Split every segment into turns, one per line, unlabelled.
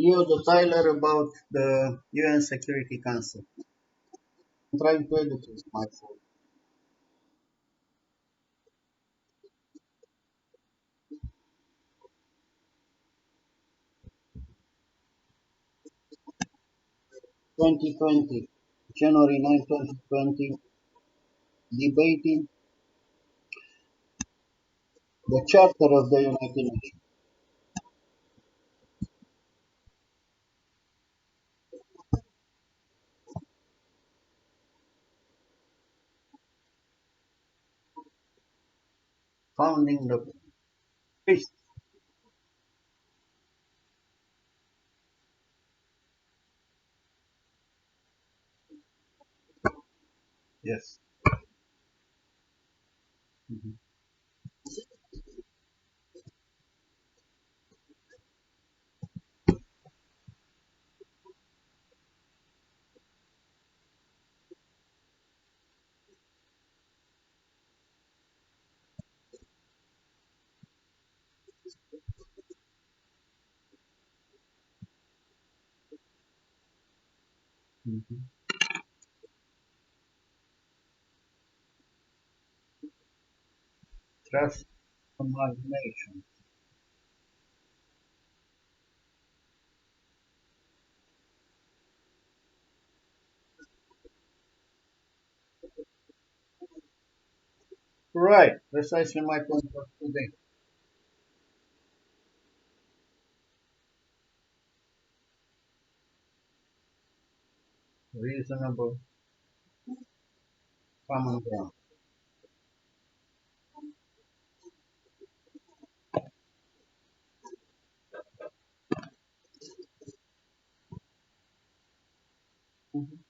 Leo the Tyler about the UN Security Council. I'm trying to educate myself. 2020, January 9, 2020, debating the Charter of the United Nations, founding the peace. Yes. Mhm. Mhm. Trust among nations. Right, precisely my point of today. Reasonable common ground. Mhm.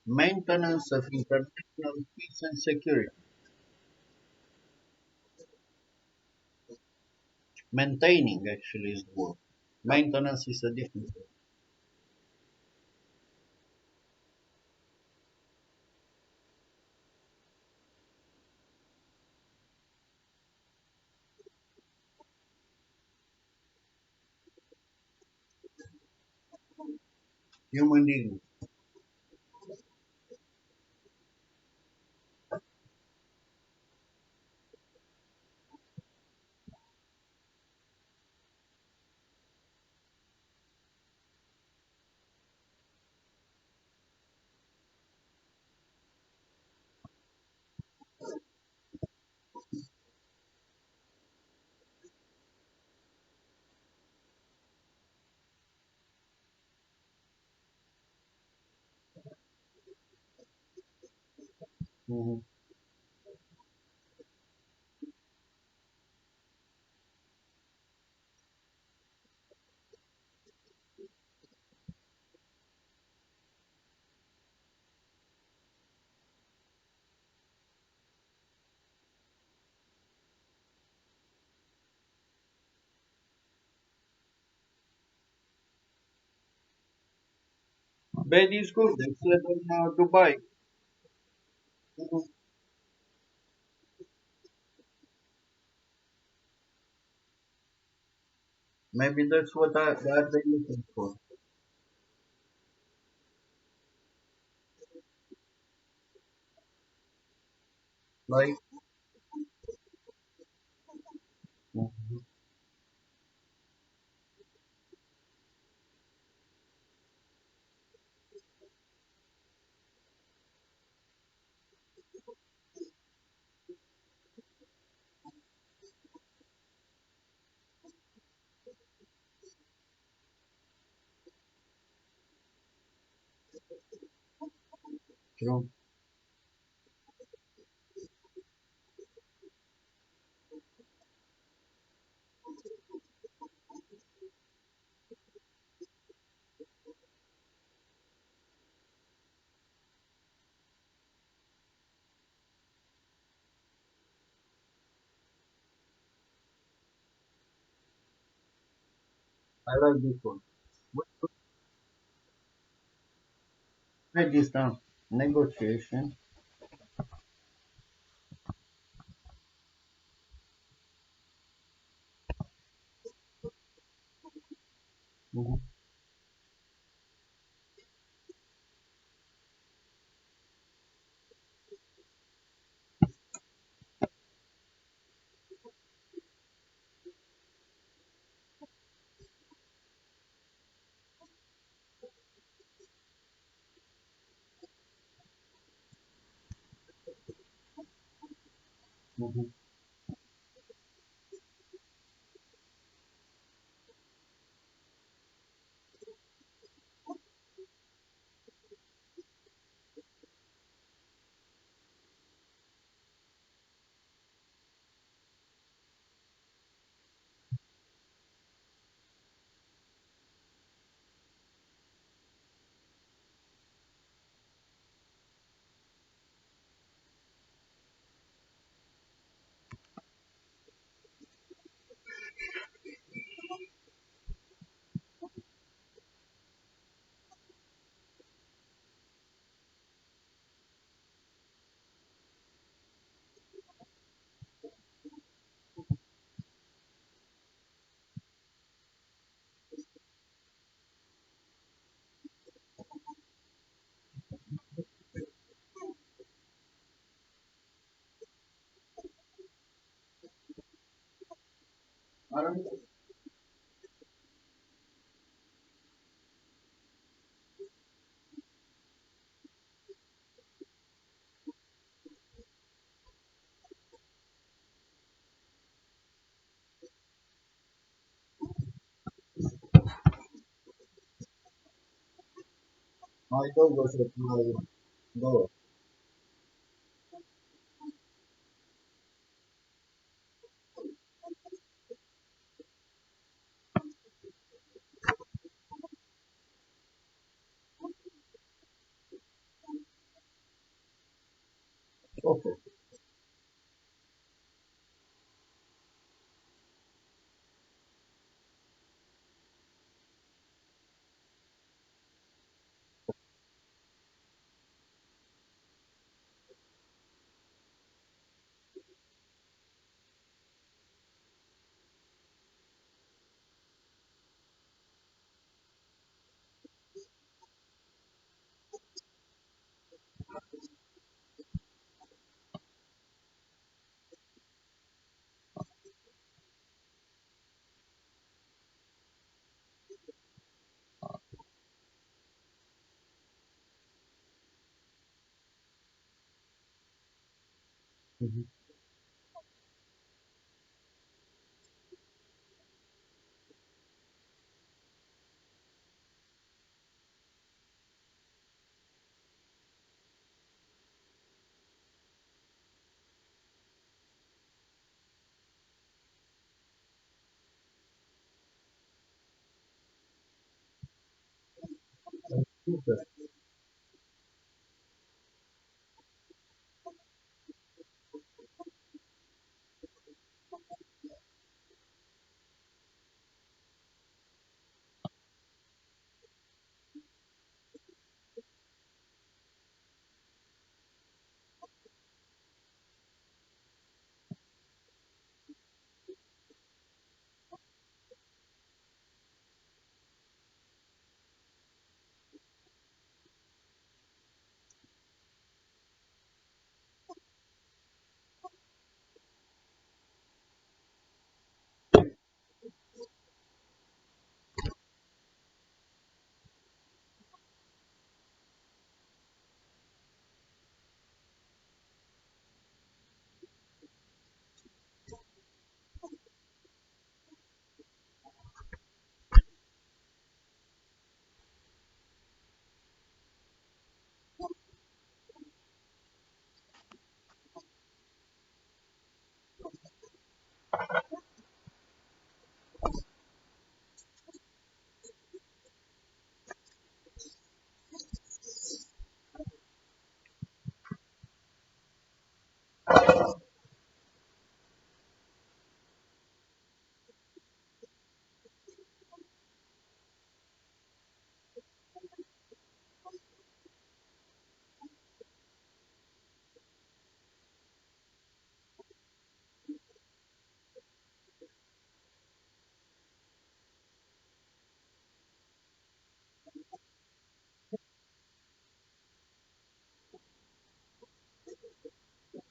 Maintenance of international peace and security. Maintaining actually is the word. Maintenance is a different word. Human dignity. Mhm. Bed is good. They said in Dubai. Mhm. Maybe that's what that they're looking for. Like, mhm. True. I like this one. Write this down. Negotiation. Mhm, mhm. My dog was at my door. Okay. Mhm. Super.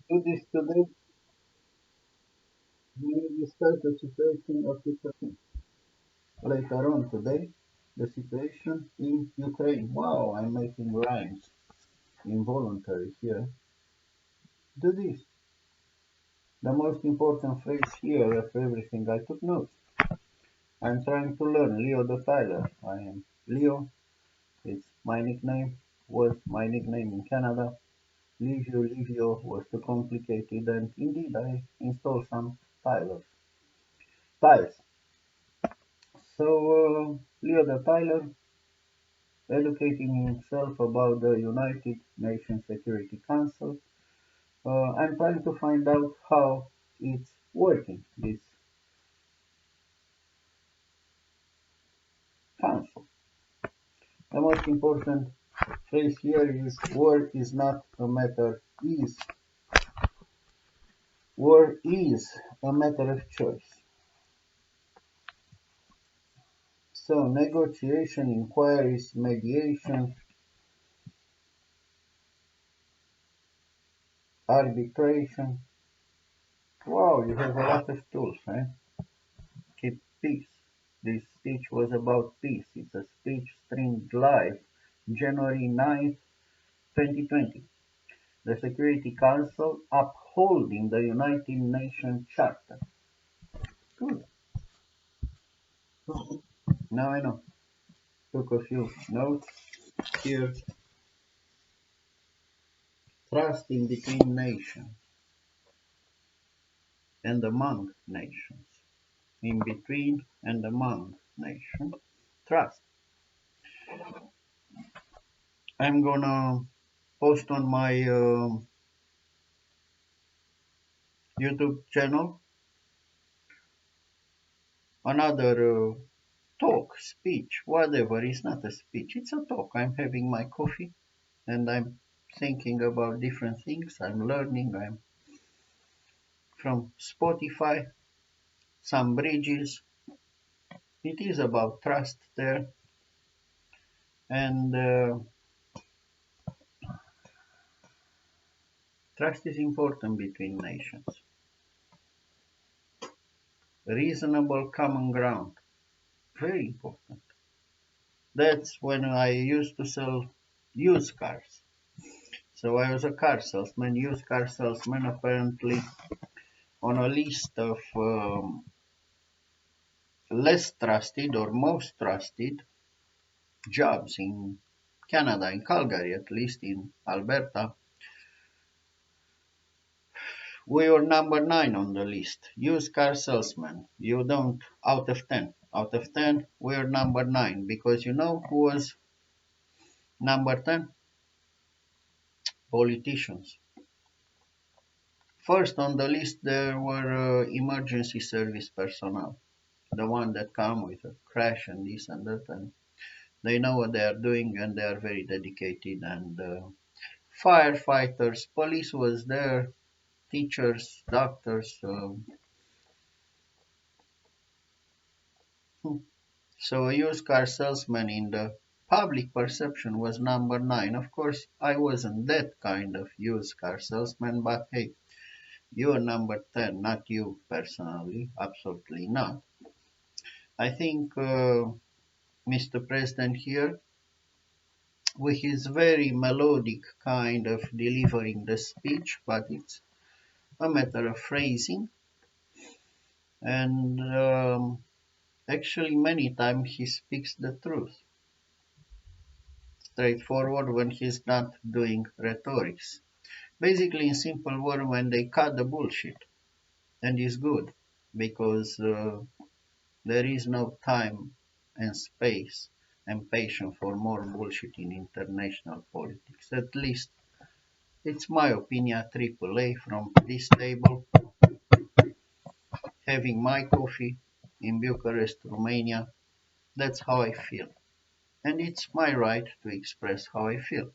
Do this today. We will discuss the situation of Ukraine. Later on today, the situation in Ukraine. Wow, I'm making rhymes. Involuntary here. Do this. The most important phrase here of everything I took notes. I'm trying to learn Leo the Tyler. I am Leo. It's my nickname. Was my nickname in Canada. Livio was too complicated, and indeed I installed some tiles. So Leo the Tyler, educating himself about the United Nations Security Council, I'm trying to find out how it's working, this council. The most important phrase here is war is not a matter is. War is a matter of choice. So negotiation, inquiries, mediation, arbitration. Wow, you have a lot of tools, eh? Keep peace. This speech was about peace. It's a speech streamed live January 9th, 2020. The Security Council upholding the United Nations Charter. Good. Now I know. Took a few notes here. Trust in between nations and among nations. In between and among nations. Trust. I'm gonna post on my YouTube channel another talk, speech, whatever. It's not a speech, it's a talk. I'm having my coffee and I'm thinking about different things. I'm learning. I'm from Spotify, some bridges. It is about trust there, and trust is important between nations. Reasonable common ground, very important. That's when I used to sell used cars. So I was a car salesman, used car salesman, apparently on a list of less trusted or most trusted jobs in Canada, in Calgary, at least in Alberta. We were number 9 on the list. Used car salesman. You don't, out of 10. Out of 10, we're number 9. Because you know who was number 10? Politicians. First on the list, there were emergency service personnel. The one that come with a crash and this and that. And they know what they are doing and they are very dedicated. And firefighters, police was there, teachers, doctors. So a used car salesman in the public perception was number 9. Of course, I wasn't that kind of used car salesman, but hey, you're number 10, not you personally, absolutely not. I think Mr. President here, with his very melodic kind of delivering the speech, but it's a matter of phrasing, and actually many times he speaks the truth, straightforward when he's not doing rhetorics. Basically, in simple word, when they cut the bullshit, and it's good because there is no time and space and patience for more bullshit in international politics. At least it's my opinion, triple A from this table, having my coffee in Bucharest, Romania. That's how I feel. And it's my right to express how I feel.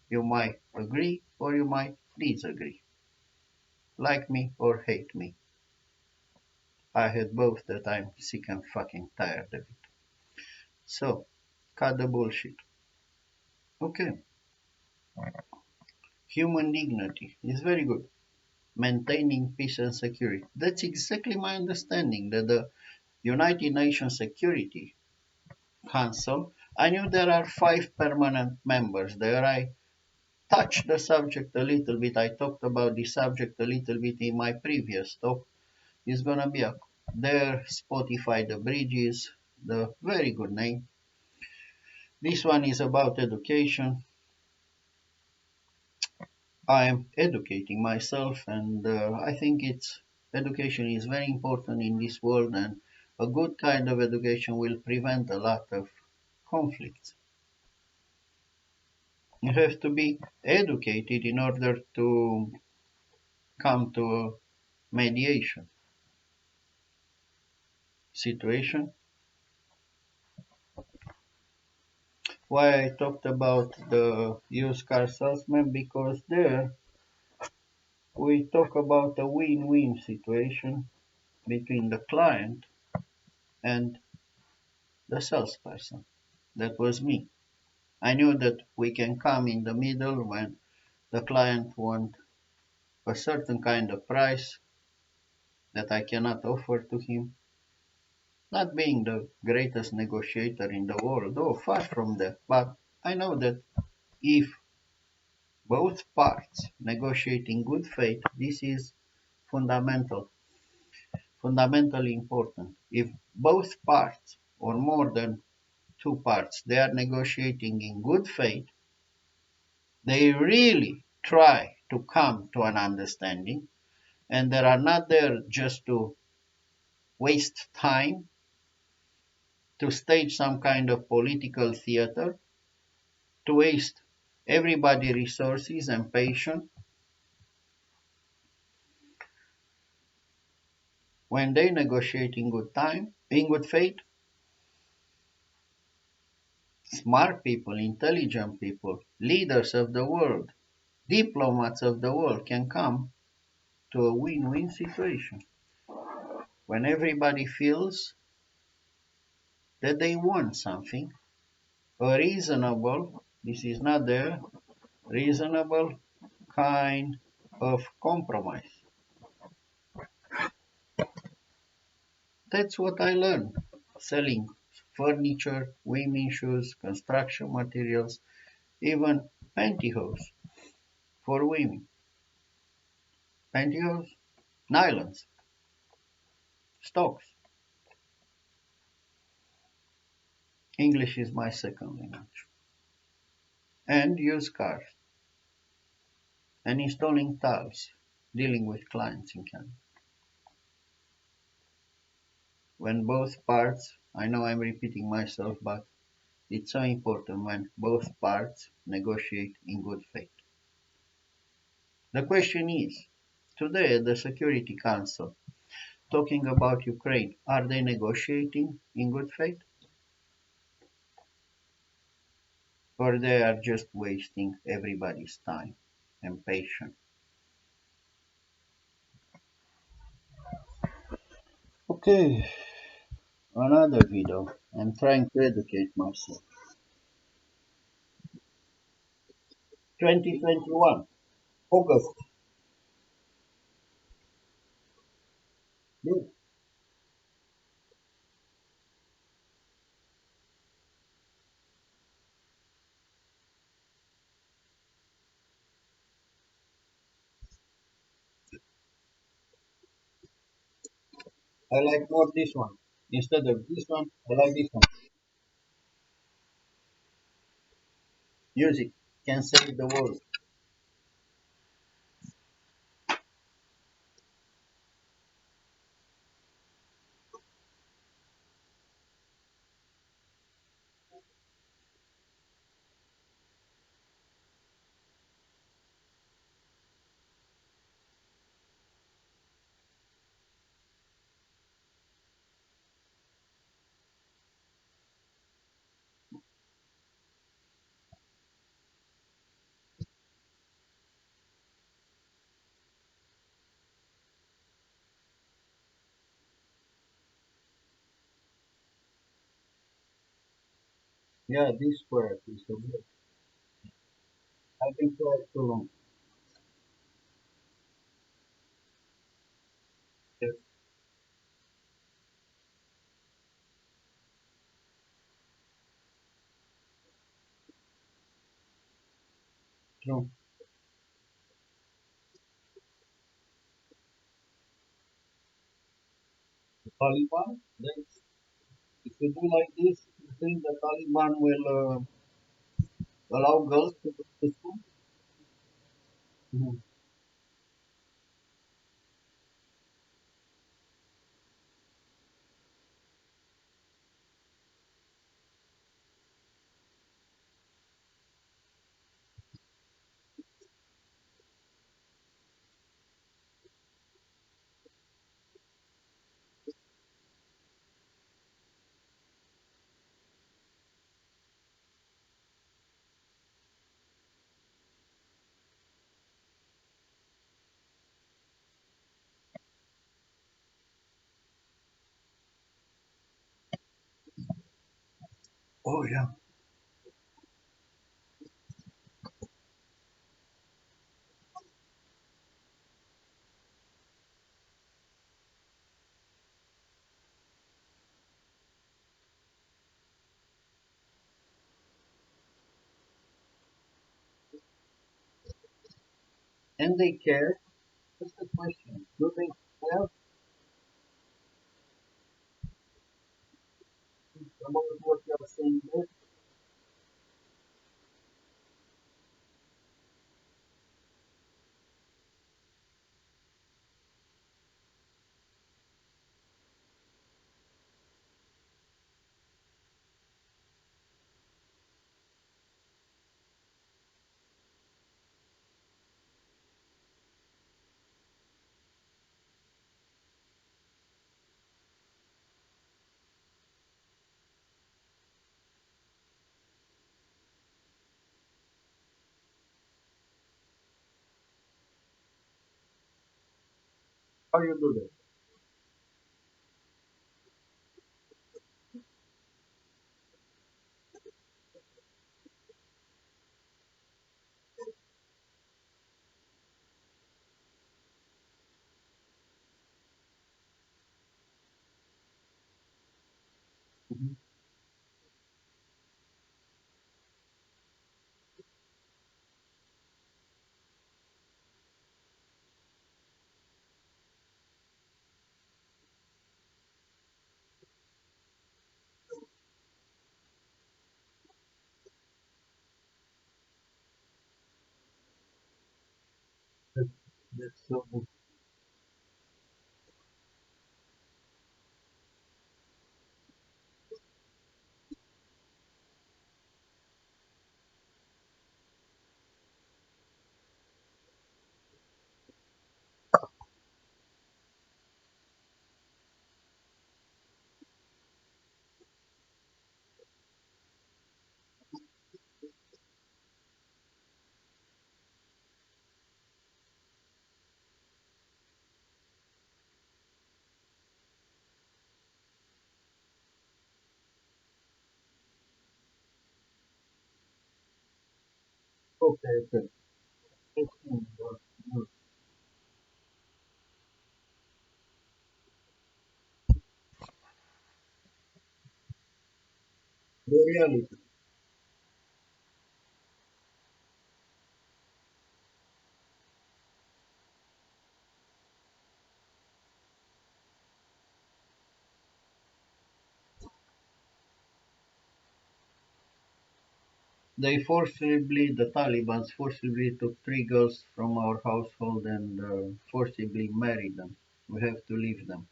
You might agree or you might disagree. Like me or hate me. I had both that I'm sick and fucking tired of it. So, cut the bullshit. Okay, human dignity is very good. maintaining peace and security. That's exactly my understanding that the United Nations Security Council, I knew there are 5 permanent members there. I touched the subject a little bit. I talked about the subject a little bit in my previous talk. It's gonna be a there, Spotify the Bridges, the very good name. This one is about education. I'm educating myself, and I think it's education is very important in this world, and a good kind of education will prevent a lot of conflicts. You have to be educated in order to come to a mediation situation. Why I talked about the used car salesman, because there we talk about a win-win situation between the client and the salesperson. That was me. I knew that we can come in the middle when the client wants a certain kind of price that I cannot offer to him. Not being the greatest negotiator in the world, oh, far from that, but I know that if both parts negotiate in good faith, this is fundamental, fundamentally important. If both parts, or more than 2 parts, they are negotiating in good faith, they really try to come to an understanding, and they are not there just to waste time, to stage some kind of political theater, to waste everybody resources and patience. When they negotiate in good time, in good faith, smart people, intelligent people, leaders of the world, diplomats of the world can come to a win-win situation when everybody feels that they want something, a reasonable, this is not there, reasonable kind of compromise. That's what I learned selling furniture, women's shoes, construction materials, even pantyhose for women. Pantyhose, nylons, stocks. English is my second language. And used cars and installing tiles, dealing with clients in Canada. When both parts, I know I'm repeating myself, but it's so important when both parts negotiate in good faith. The question is, today at the Security Council, talking about Ukraine, are they negotiating in good faith? Or they are just wasting everybody's time and patience? Okay, another video. I'm trying to educate myself. 2021, August. Look, I like more this one. Instead of this one, I like this one. Music can save the world. Yeah, this square is so good. I've been quiet too long. True. The Taliban, if you do like this, you think the Taliban will allow girls to go to school? Mhm. Oh yeah. And they care. That's the question. Do they care about what you are saying there? How you do that? Mhm. That, that's so okay. Okay. Let's move on. Move. The reality. The Taliban forcibly took three girls from our household and forcibly married them. We have to leave them.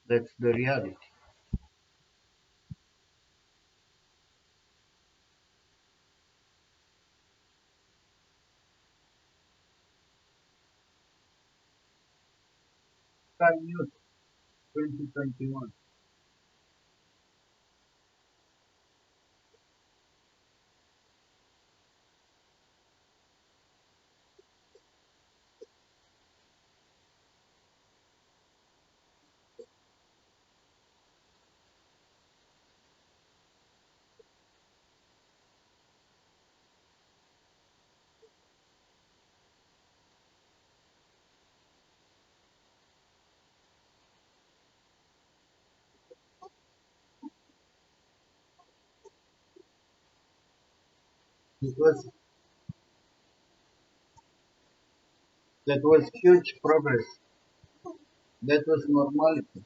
That's the reality. Sky News 2021. It was that was huge progress. That was normality,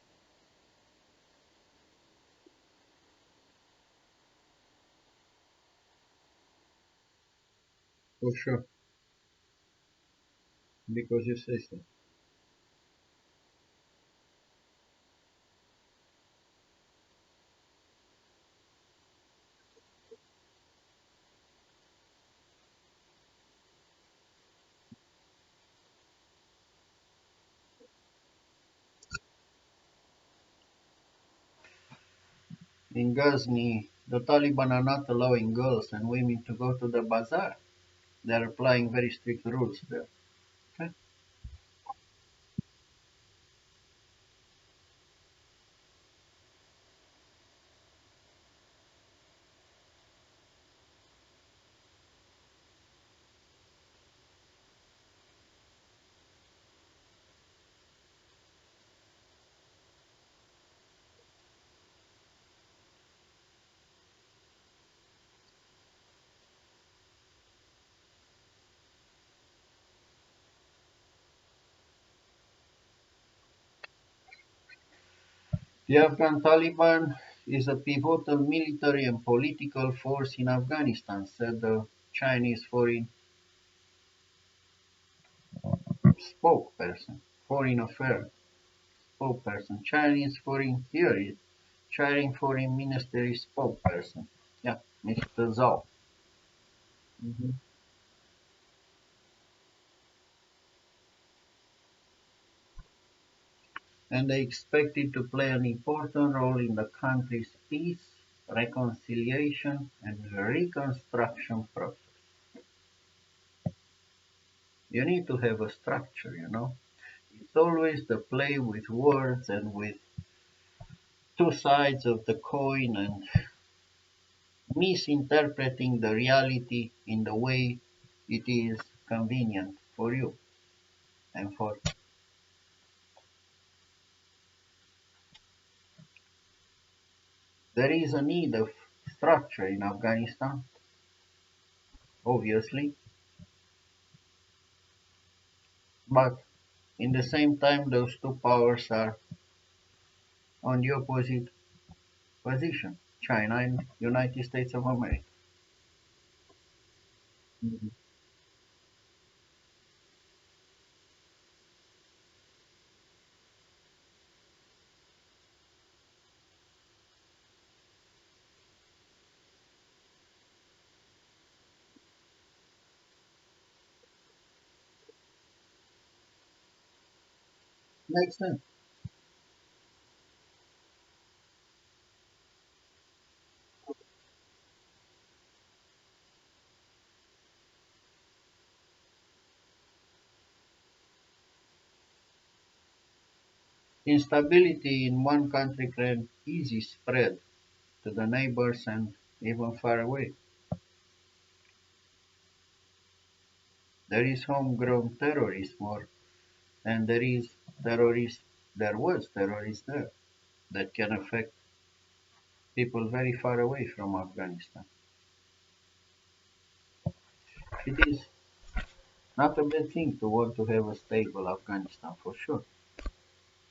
for sure, because you say so. In Ghazni, the Taliban are not allowing girls and women to go to the bazaar. They are applying very strict rules there. Okay? The Afghan Taliban is a pivotal military and political force in Afghanistan, said the Chinese spokesperson, foreign affairs spokesperson, Chinese foreign ministry spokesperson. Yeah, Mr. Zhao. Mhm. And they expect it to play an important role in the country's peace, reconciliation, and reconstruction process. You need to have a structure. It's always the play with words and with two sides of the coin and misinterpreting the reality in the way it is convenient for you and for there is a need of structure in Afghanistan, obviously, but in the same time those two powers are on the opposite position, China and United States of America. Mhm. Makes sense. Instability in one country can easily spread to the neighbors and even far away. There is homegrown terrorism or and terrorist there was terrorists there that can affect people very far away from Afghanistan. It is not a bad thing to want to have a stable Afghanistan for sure.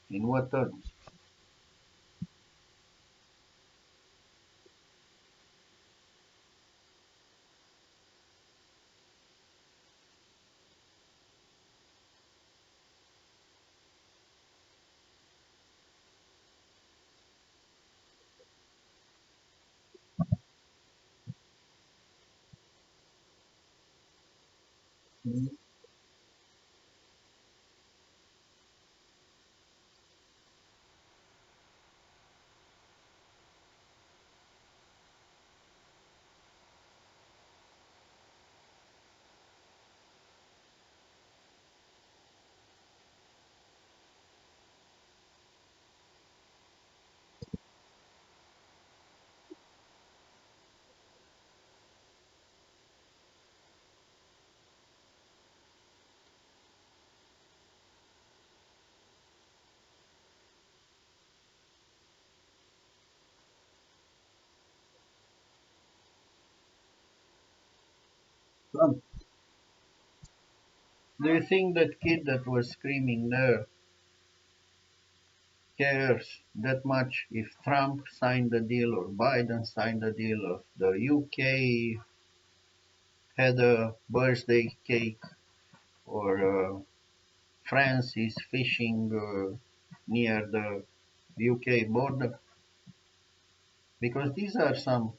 In what terms? Mhm. Trump. Do you think that kid that was screaming there cares that much if Trump signed the deal or Biden signed the deal, or the UK had a birthday cake, or France is fishing near the UK border? Because these are some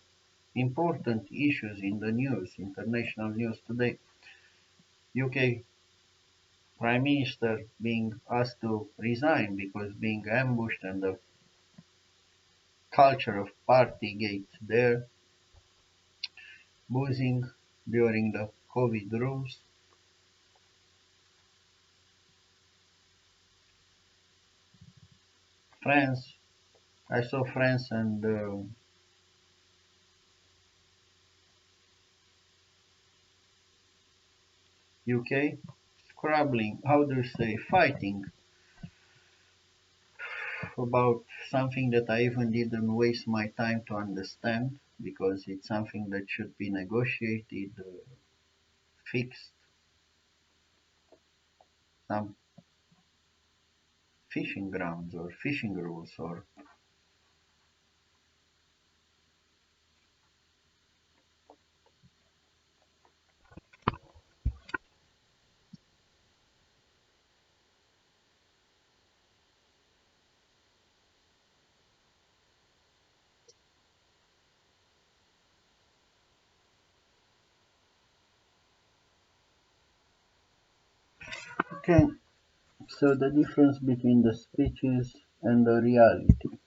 important issues in the news, international news today. UK Prime Minister being asked to resign because being ambushed and the culture of Partygate there, boozing during the COVID rules. France, I saw France and UK scrabbling, how do you say, fighting about something that I even didn't waste my time to understand because it's something that should be negotiated, fixed, some fishing grounds or fishing rules or okay. So the difference between the speeches and the reality.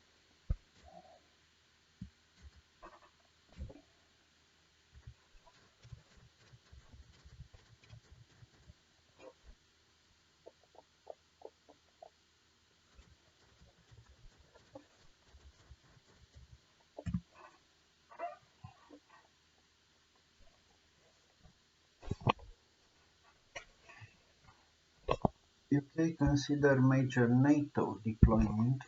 UK consider major NATO deployment.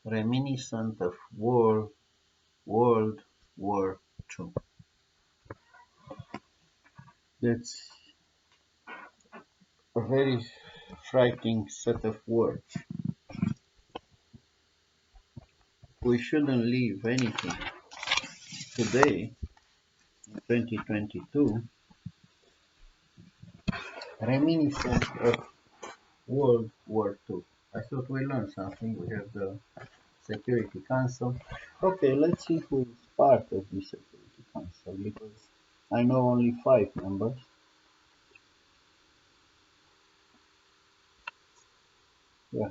Reminiscent of World War II. That's a very frightening set of words. We shouldn't leave anything today, in 2022, reminiscent of World War II. I thought we learned something. We have the Security Council. Okay, let's see who is part of the Security Council because I know only 5 members. Yeah,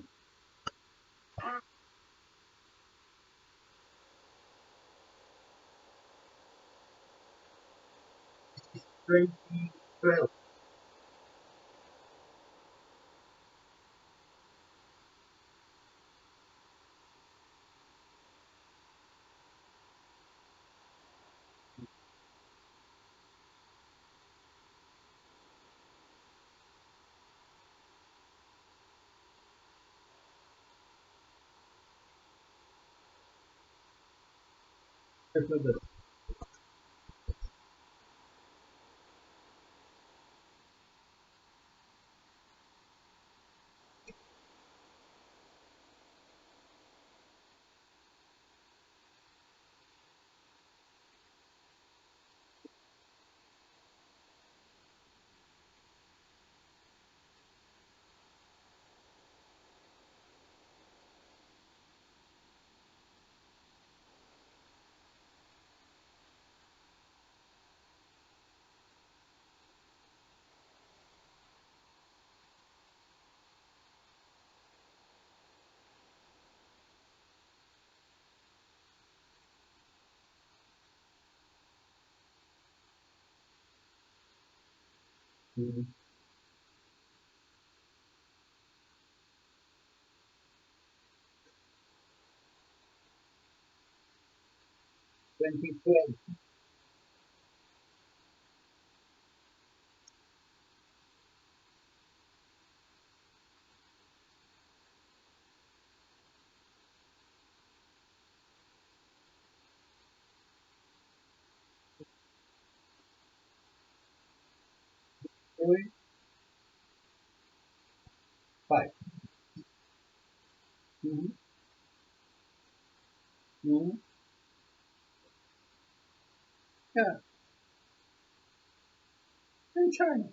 2012. Mhm. 2012. Three, five. Mm-hmm. Mm-hmm. Yeah, in China.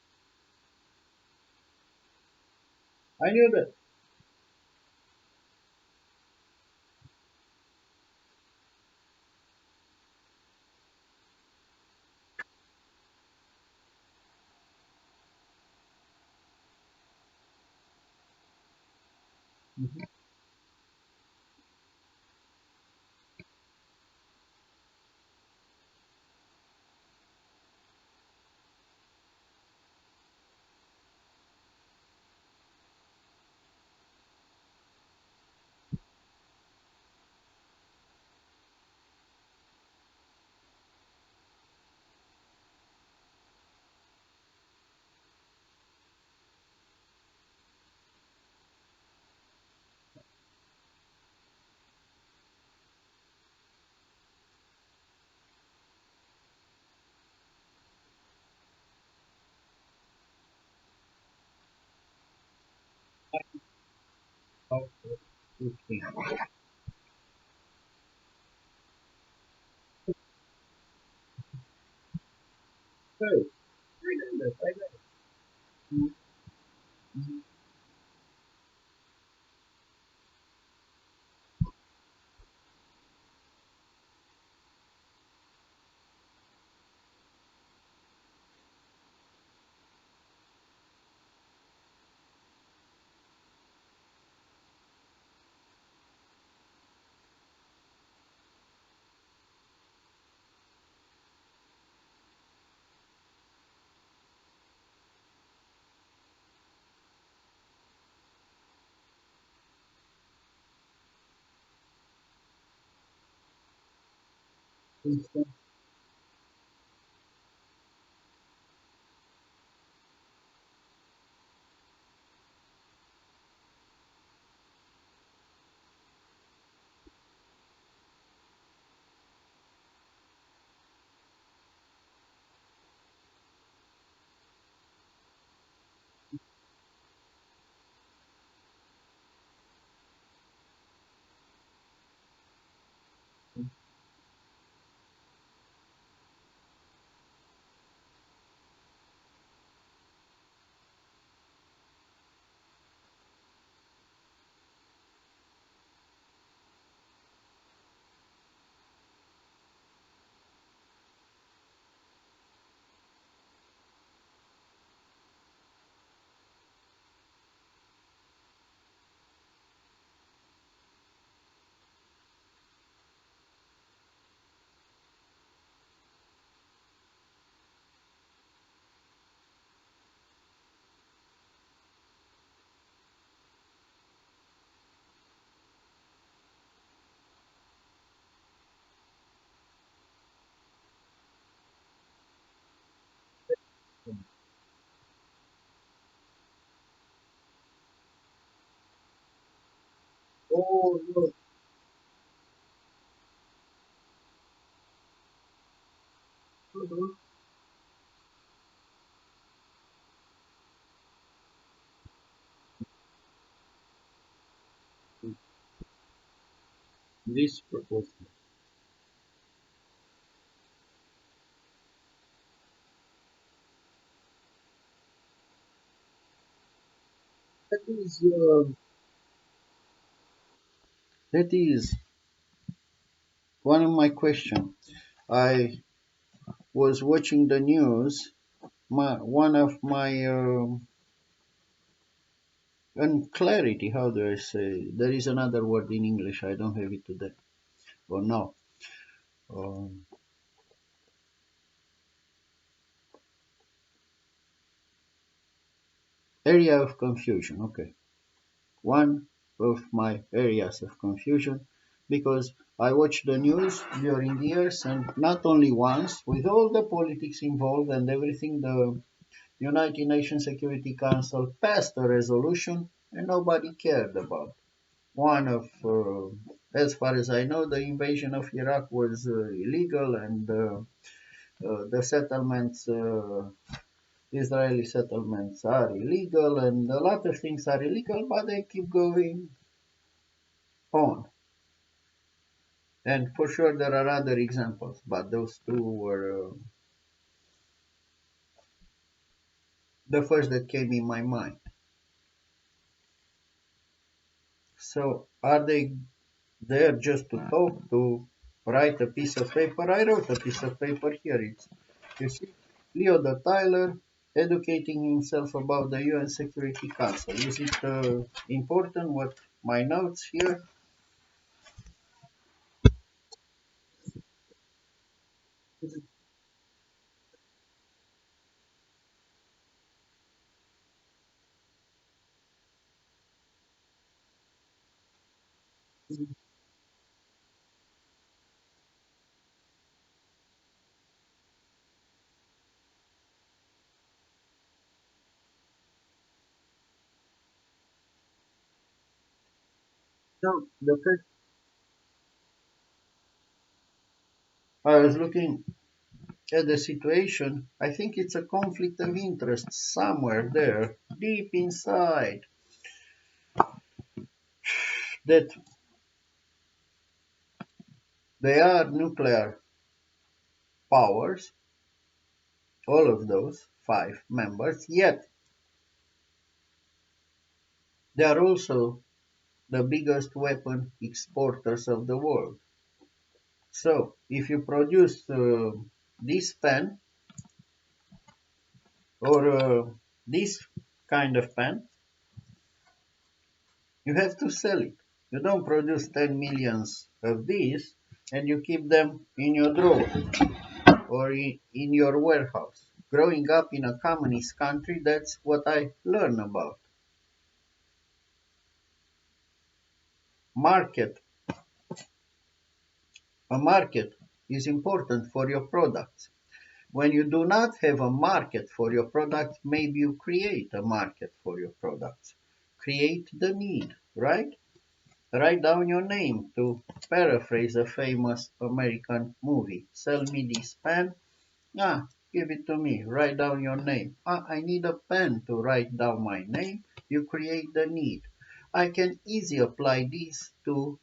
I knew that. Mm-hmm. Okay. Okay. So, I know that. I know. Mm-hmm. Mm-hmm. Oh, no. Mhm. This proposal. That is one of my questions. I was watching the news. One of my unclarity. How do I say? There is another word in English. I don't have it today. Or no. Um, Area of confusion. Okay. One of my areas of confusion because I watch the news during the years and not only once, with all the politics involved and everything, the United Nations Security Council passed a resolution and nobody cared about. One of, as far as I know, the invasion of Iraq was illegal and the settlements, Israeli settlements are illegal and a lot of things are illegal, but they keep going on. And for sure there are other examples, but those two were the first that came in my mind. So are they there just to talk, to write a piece of paper? I wrote a piece of paper here. It's, you see, Leo the Tyler educating himself about the UN Security Council. Is it important what my notes here? No, the first I was looking at the situation. I think it's a conflict of interest somewhere there, deep inside, that they are nuclear powers, all of those five members, yet they are also the biggest weapon exporters of the world. So, if you produce this pen or this kind of pen, you have to sell it. You don't produce 10 millions of these and you keep them in your drawer or in your warehouse. Growing up in a communist country, that's what I learned about. Market. A market is important for your products. When you do not have a market for your product, maybe you create a market for your products. Create the need, right? Write down your name to paraphrase a famous American movie. Sell me this pen. Ah, give it to me. Write down your name. Ah, I need a pen to write down my name. You create the need. I can easily apply this to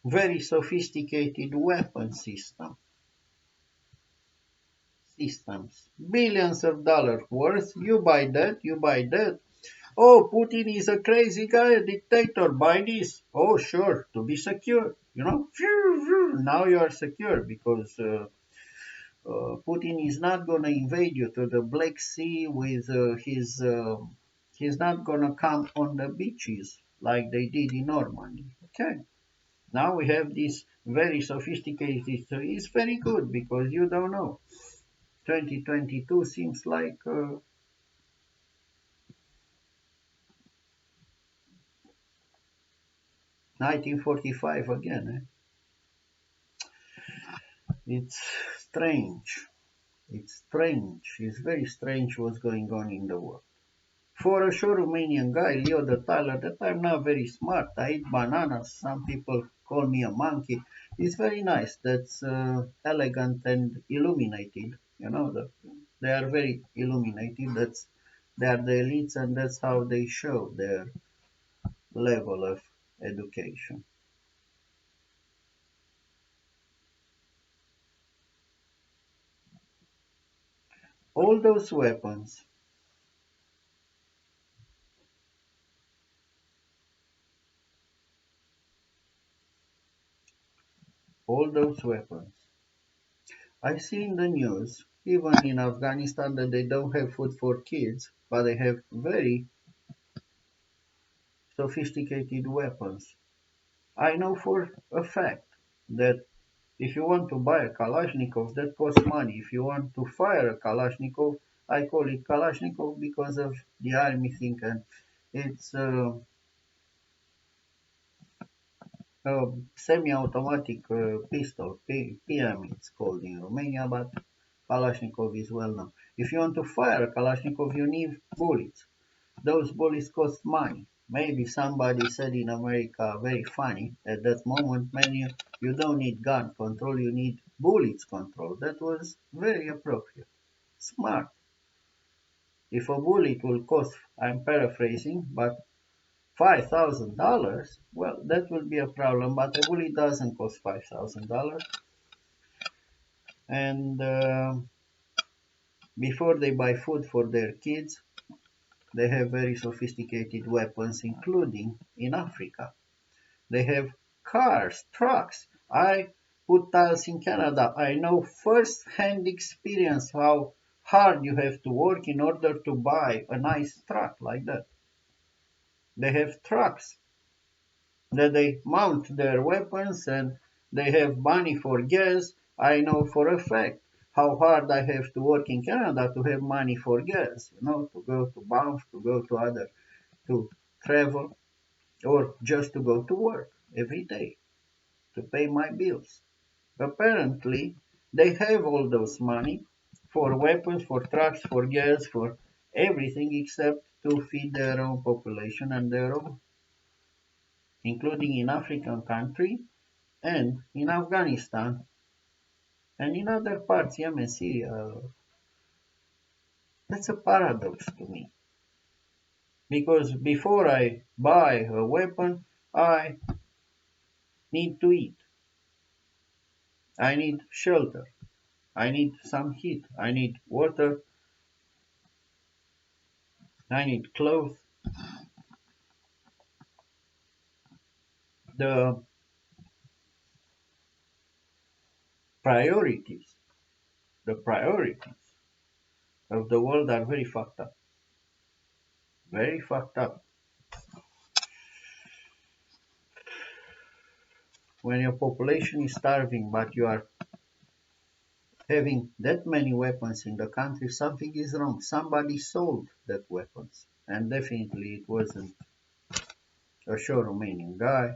very sophisticated weapon systems. Billions of dollars worth. You buy that, you buy that. Oh, Putin is a crazy guy, a dictator. Buy this. Oh, sure, to be secure. You know, now you are secure because Putin is not going to invade you to the Black Sea with his. He's not going to come on the beaches like they did in Normandy. Okay. Now we have this very sophisticated. So it's very good because you don't know. 2022 seems like 1945 again. It's strange. It's strange. It's very strange what's going on in the world. For a sure Romanian guy, Leo the Tyler, that I'm not very smart. I eat bananas. Some people call me a monkey. It's very nice. That's elegant and illuminated. They are very illuminated. They are the elites, and that's how they show their level of education. All those weapons, all those weapons. I see in the news, even in Afghanistan, that they don't have food for kids, but they have very sophisticated weapons. I know for a fact that if you want to buy a Kalashnikov, that costs money. If you want to fire a Kalashnikov, I call it Kalashnikov because of the army thing, and it's a semi-automatic pistol, PM it's called in Romania, but Kalashnikov is well known. If you want to fire a Kalashnikov, you need bullets. Those bullets cost money. Maybe somebody said in America, very funny, at that moment, man, you don't need gun control, you need bullets control. That was very appropriate. Smart. If a bullet will cost, I'm paraphrasing, but $5,000, well, that will be a problem, but a bullet doesn't cost $5,000. And before they buy food for their kids, they have very sophisticated weapons, including in Africa. They have cars, trucks. I put tiles in Canada. I know first-hand experience how hard you have to work in order to buy a nice truck like that. They have trucks that they mount their weapons and they have money for gas. I know for a fact how hard I have to work in Canada to have money for gas, to go to Banff, to go to to travel, or just to go to work every day to pay my bills. Apparently, they have all those money for weapons, for trucks, for gas, for everything except to feed their own population and their own, including in African country and in Afghanistan and in other parts, Yemen, Syria. That's a paradox to me. Because before I buy a weapon, I need to eat. I need shelter. I need some heat. I need water. I need clothes. The priorities, the priorities of the world are very fucked up. Very fucked up. When your population is starving, but you are having that many weapons in the country, something is wrong. Somebody sold that weapons. And definitely it wasn't a sure Romanian guy.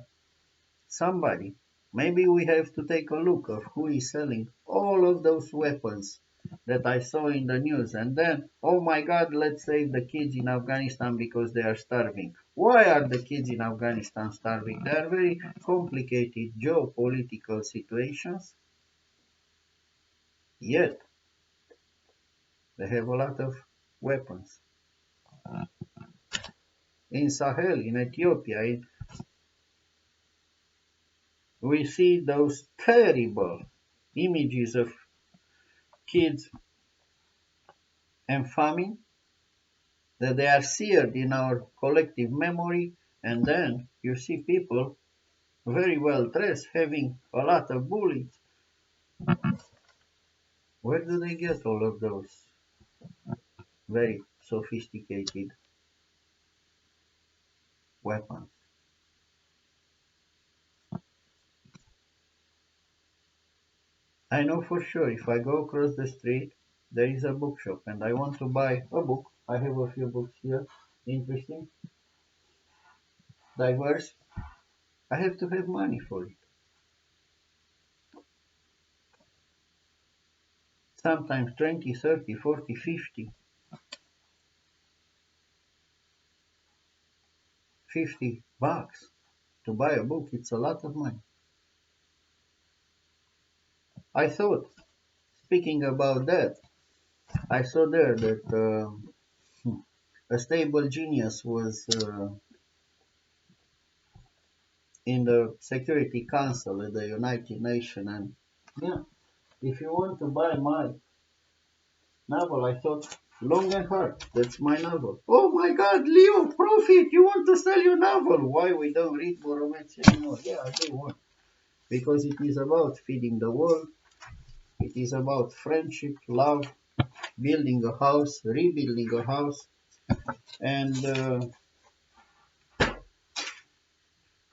Somebody. Maybe we have to take a look of who is selling all of those weapons that I saw in the news. And then, oh my God, let's save the kids in Afghanistan because they are starving. Why are the kids in Afghanistan starving? They are very complicated geopolitical situations. Yet, they have a lot of weapons. In Sahel, in Ethiopia, we see those terrible images of kids and famine, that they are seared in our collective memory, and then you see people very well dressed having a lot of bullets. Where do they get all of those very sophisticated weapons? I know for sure if I go across the street, there is a bookshop and I want to buy a book. I have a few books here, interesting, diverse. I have to have money for it. Sometimes 20, 30, 40, 50, 50 bucks to buy a book. It's a lot of money. I thought, speaking about that, I saw there that a stable genius was in the Security Council at the United Nations, and yeah, if you want to buy my novel, I thought, Long and Hard, that's my novel. Oh my God, Leo, Profit, you want to sell your novel? Why we don't read more romance anymore? Yeah, I do want. Because it is about feeding the world, it is about friendship, love, building a house, rebuilding a house, and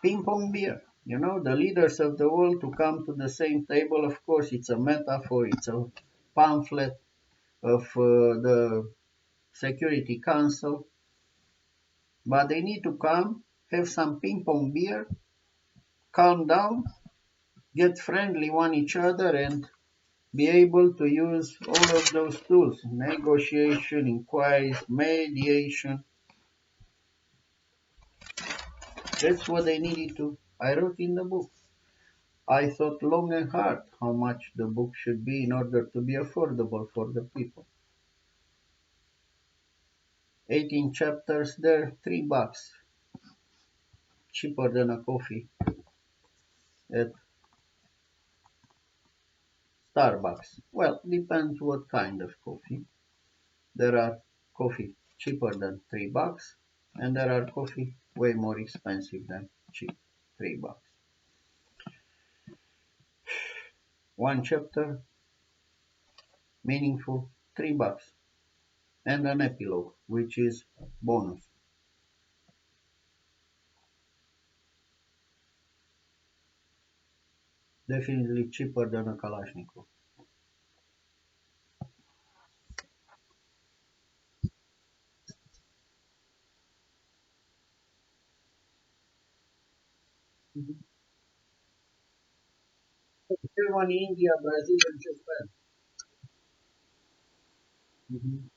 ping pong beer. The leaders of the world to come to the same table. Of course, it's a metaphor, it's a pamphlet, of the Security Council, but they need to come, have some ping pong beer, calm down, get friendly one each other, and be able to use all of those tools: negotiation, inquiries, mediation. That's what they needed to. I wrote in the book. I thought long and hard how much the book should be in order to be affordable for the people. 18 chapters there, $3, cheaper than a coffee at Starbucks. Well, depends what kind of coffee. There are coffee cheaper than $3, and there are coffee way more expensive than cheap $3. One chapter, meaningful, $3, and an epilogue, which is bonus. Definitely cheaper than a Kalashnikov. Mhm. Germany, India, Brazil, and Japan. Mhm.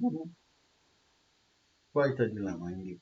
Mhm. Quite a dilemma indeed.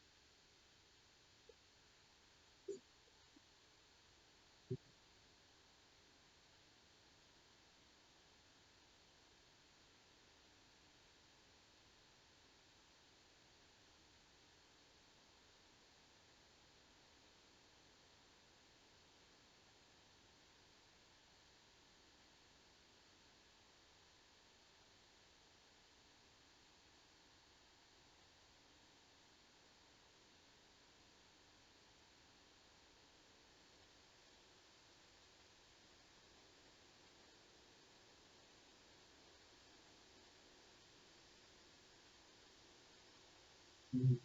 Mhm.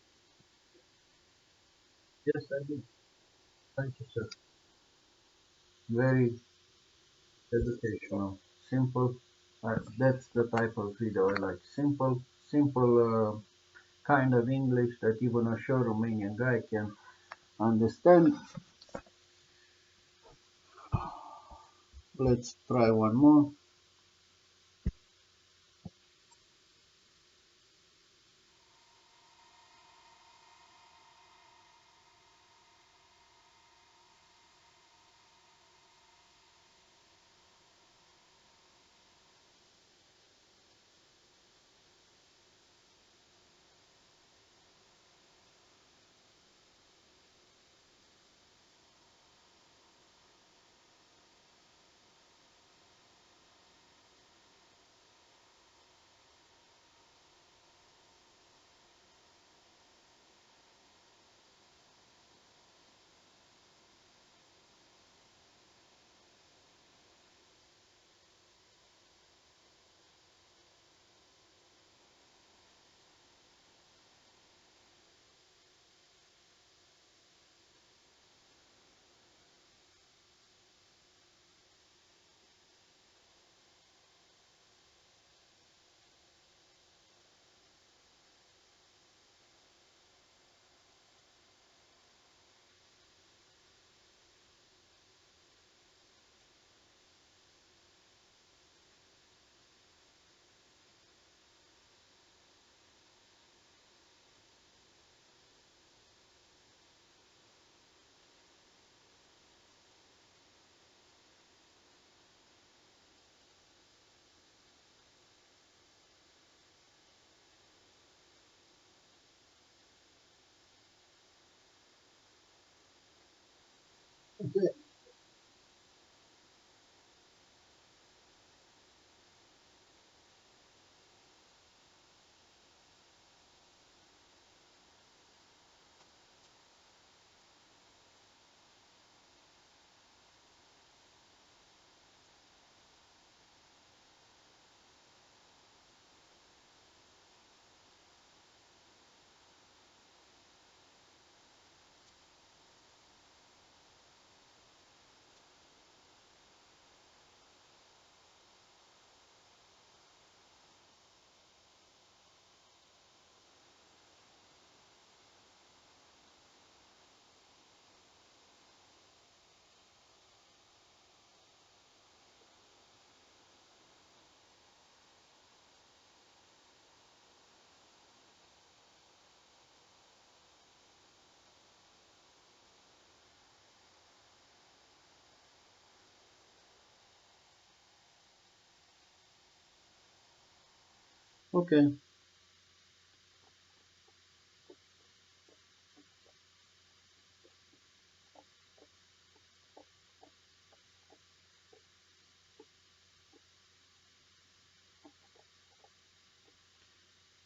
Yes, I do. Thank you, sir. Very educational. Simple. That's the type of video I like. Simple kind of English that even a sure Romanian guy can understand. Let's try one more. Okay. Okay.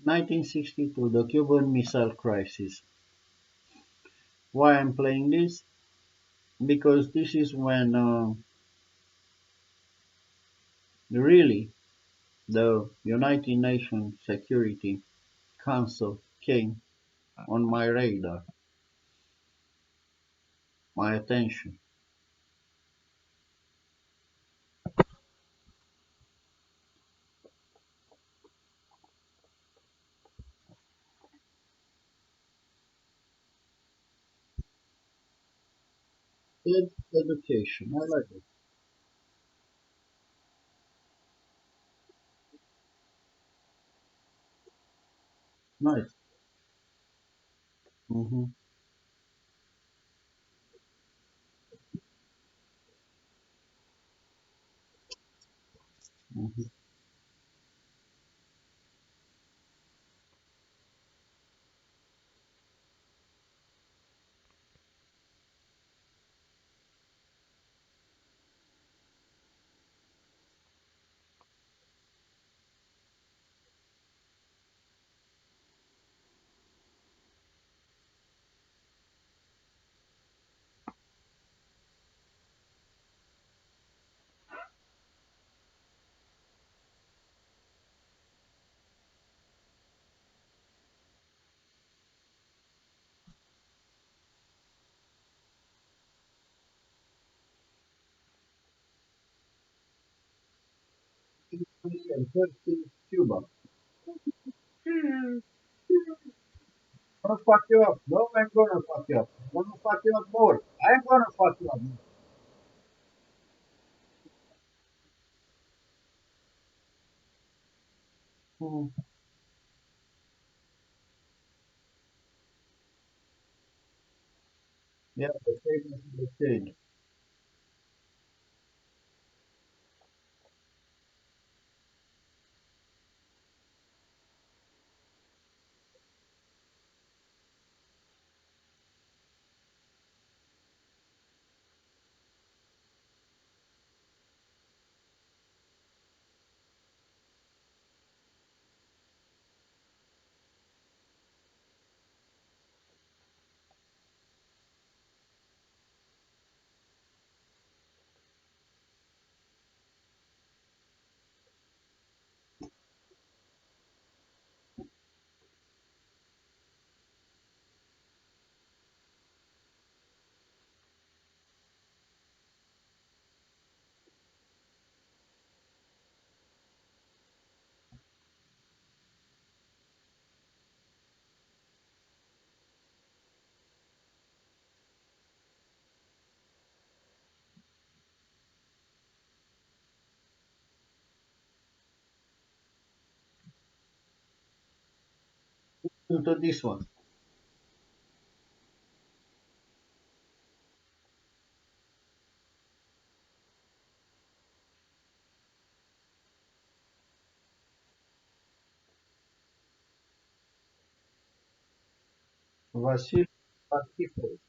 1962, the Cuban Missile Crisis. Why I'm playing this? Because this is when really the United Nations Security Council came on my radar, my attention. Education, I like it. Nice. Hmm. Hmm. And first Cuba. I'm gonna fuck you up. No, I'm gonna fuck you up. I'm gonna fuck you up more. I'm gonna fuck you up. Mhm. Yeah, the same as the same. To this one. Vasil Partikov.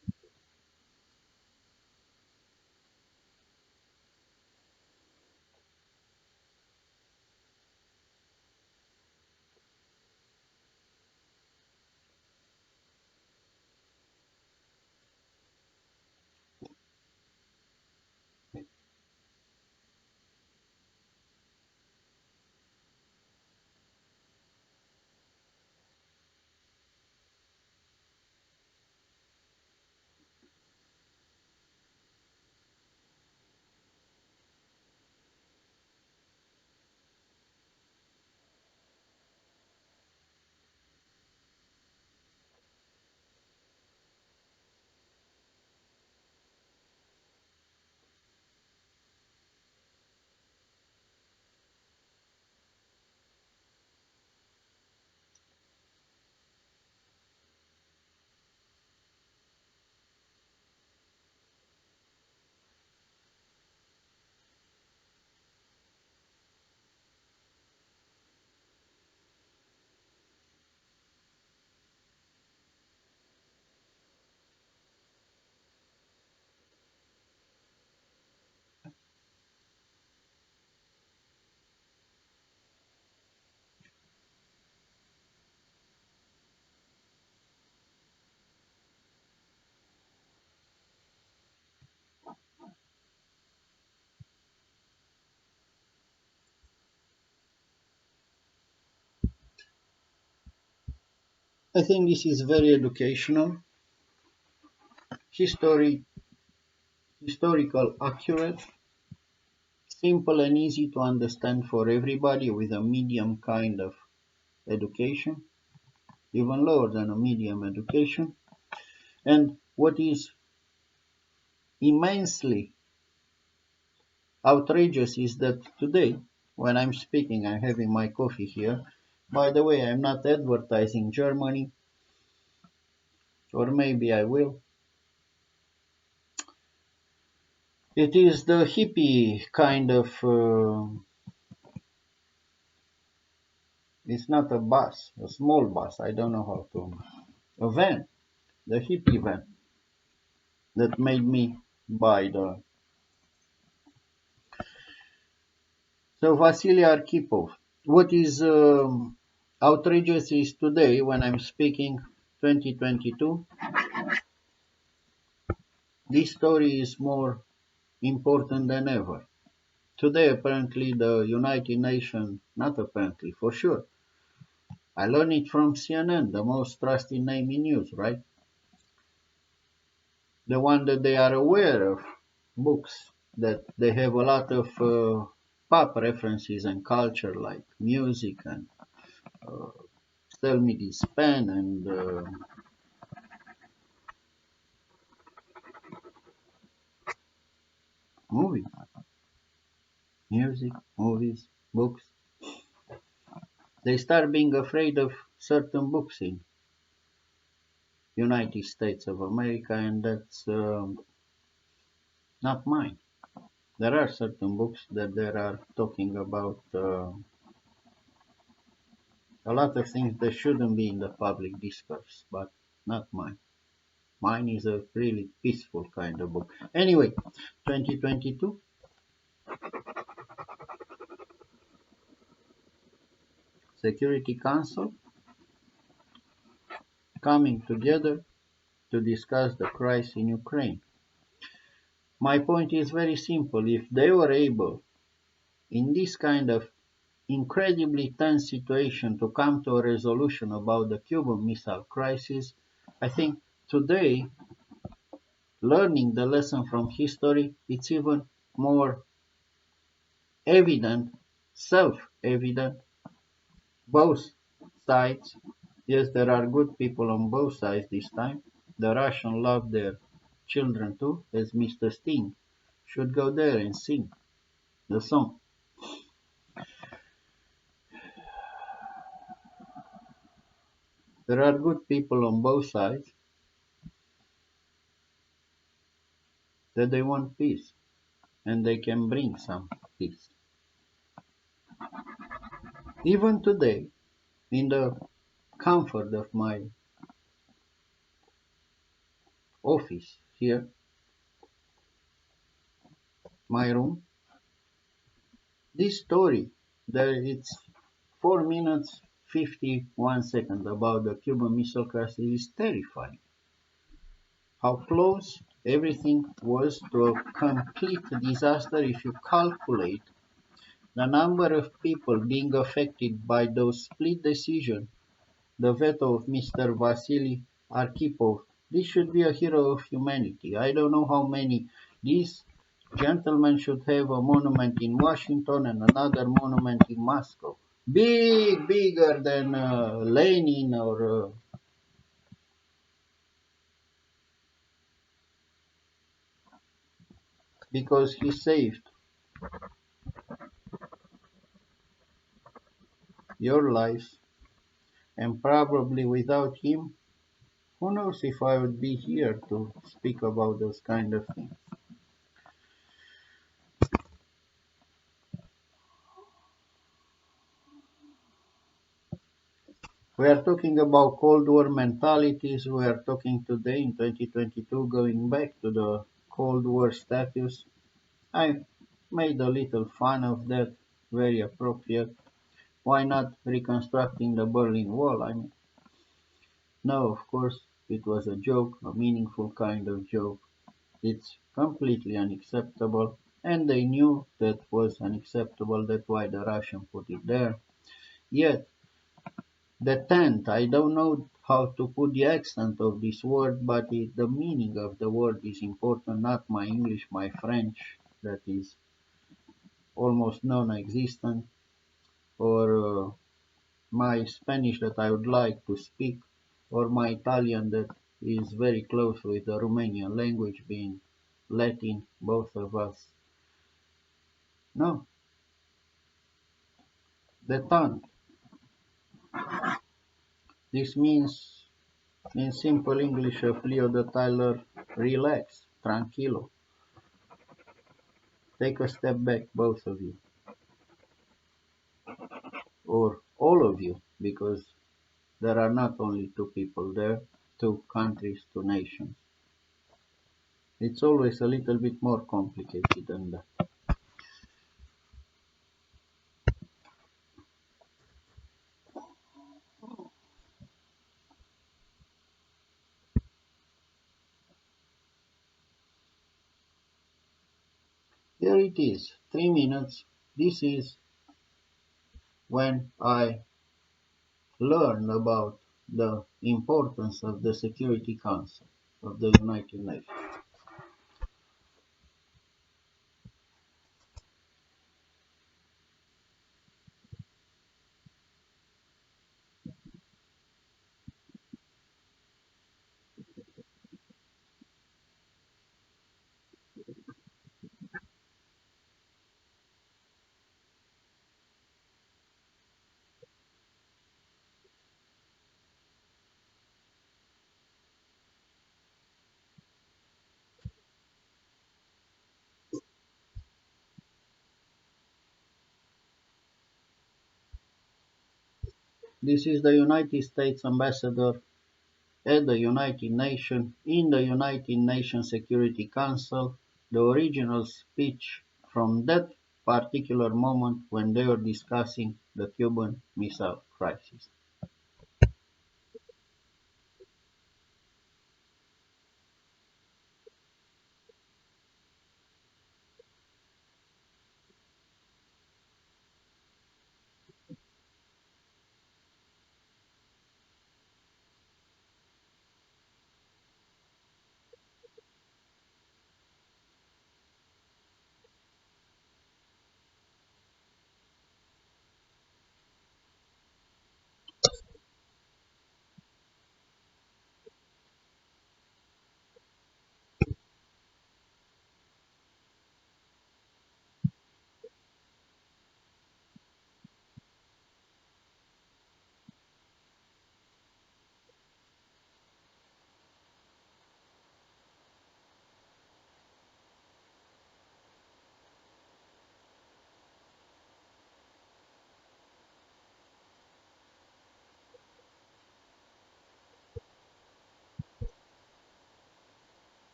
I think this is very educational, history, historical accurate, simple and easy to understand for everybody with a medium kind of education, even lower than a medium education. And what is immensely outrageous is that today, when I'm speaking, I'm having my coffee here. By the way, I'm not advertising Germany, or maybe I will. It is the hippie kind of, it's not a bus, a small bus, I don't know how to, a van, the hippie van that made me buy the. So Vasily Arkhipov, what is outrageous is today when I'm speaking 2022, this story is more important than ever. Today, apparently, the United Nations, not apparently, for sure, I learned it from CNN, the most trusted name in news, right? The one that they are aware of, books, that they have a lot of pop references and culture like music and uh, Tell Me This Pen and movies, music, movies, books. They start being afraid of certain books in United States of America, and that's not mine. There are certain books that there are talking about a lot of things that shouldn't be in the public discourse, but not mine. Mine is a really peaceful kind of book. Anyway, 2022 Security Council coming together to discuss the crisis in Ukraine. My point is very simple. If they were able, in this kind of incredibly tense situation, to come to a resolution about the Cuban Missile Crisis, I think today, learning the lesson from history, it's even more evident, self-evident, both sides. Yes, there are good people on both sides this time. The Russians love their children too, as Mr. Sting should go there and sing the song. There are good people on both sides that they want peace, and they can bring some peace. Even today, in the comfort of my office here, my room, this story, there it's 4 minutes 51 seconds about the Cuban Missile Crisis is terrifying. How close everything was to a complete disaster if you calculate the number of people being affected by those split decisions, the veto of Mr. Vasily Arkhipov. This should be a hero of humanity. I don't know how many. This gentleman should have a monument in Washington and another monument in Moscow. Big, bigger than Lenin or because he saved your lives, and probably without him, who knows if I would be here to speak about those kind of things. We are talking about Cold War mentalities. We are talking today in 2022 going back to the Cold War status. I made a little fun of that, very appropriate. Why not reconstructing the Berlin Wall? I mean, no, of course, it was a joke, a meaningful kind of joke. It's completely unacceptable, and they knew that was unacceptable. That's why the Russians put it there. Yet, The tenth, I don't know how to put the accent of this word, but the meaning of the word is important, not my English, my French, that is almost non-existent, or my Spanish that I would like to speak, or my Italian that is very close with the Romanian language being Latin, both of us. No, the tongue. This means, in simple English of Leo the Tyler, relax, tranquilo. Take a step back, both of you, or all of you, because there are not only two people there, two countries, two nations. It's always a little bit more complicated than that. Here it is, 3 minutes. This is when I learned about the importance of the Security Council of the United Nations. This is the United States ambassador at the United Nations, in the United Nations Security Council, the original speech from that particular moment when they were discussing the Cuban Missile Crisis.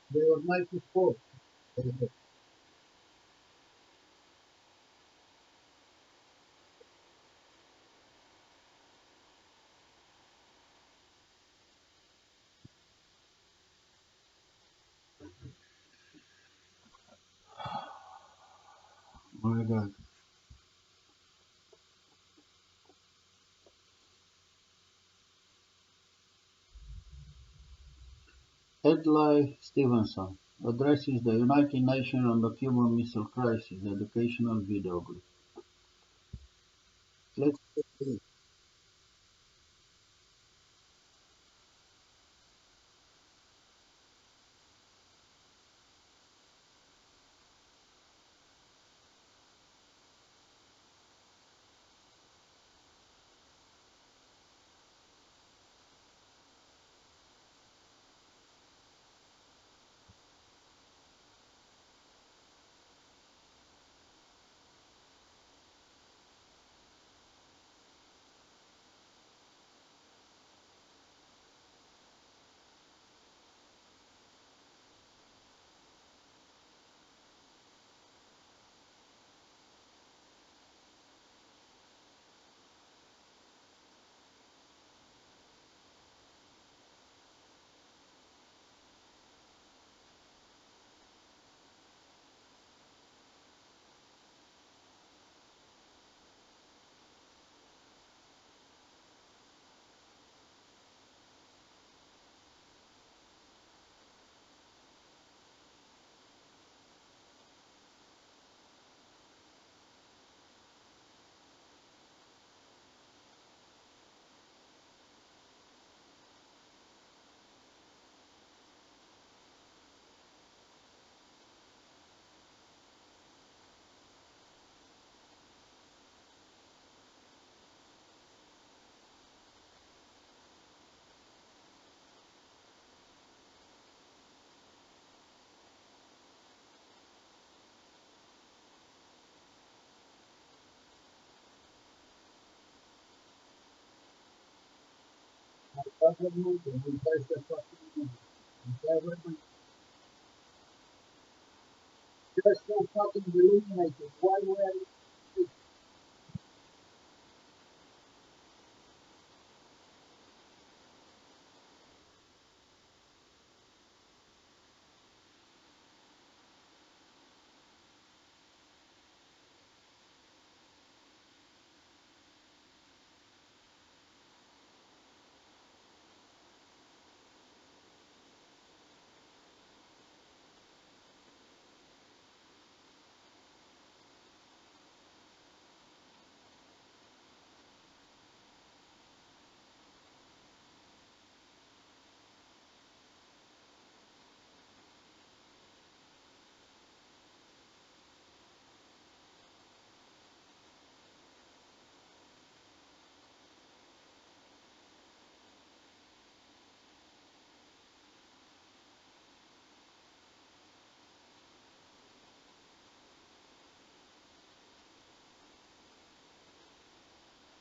There was 94. Oh my God. Edley Stevenson. addresses the United Nations on the Cuban Missile Crisis educational video clip. Let's take it. Just so fucking illuminated. Why were you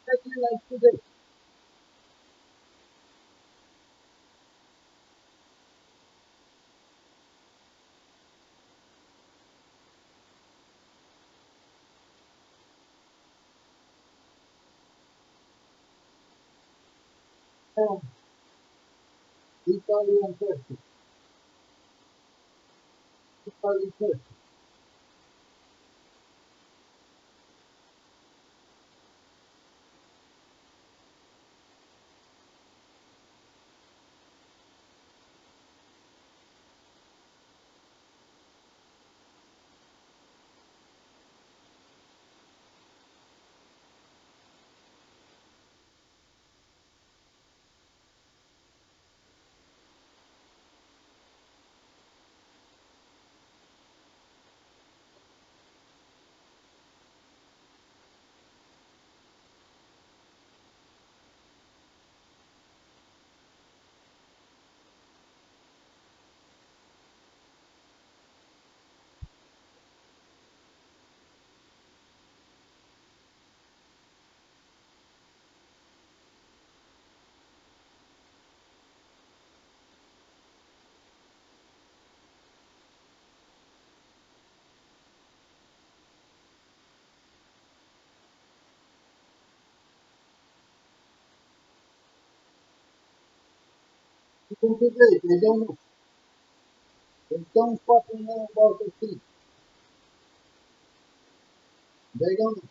exactly like today? Oh, Italian Turkey. Italian Turkey. Even today, they don't know. They don't fucking know about the sea. They don't know.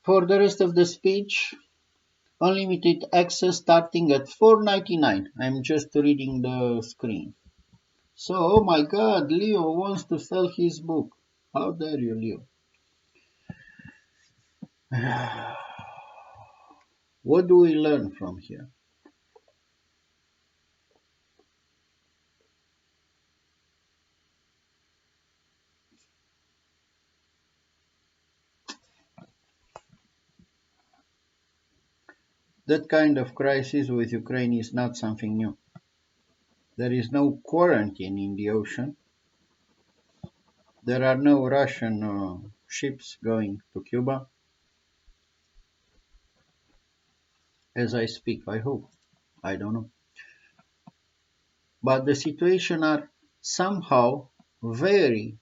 For the rest of the speech, unlimited access starting at 4.99. I'm just reading the screen. So, oh my God, Leo wants to sell his book. How dare you, Leo? What do we learn from here? That kind of crisis with Ukraine is not something new. There is no quarantine in the ocean. There are no Russian ships going to Cuba. As I speak, I hope. I don't know. But the situation are somehow very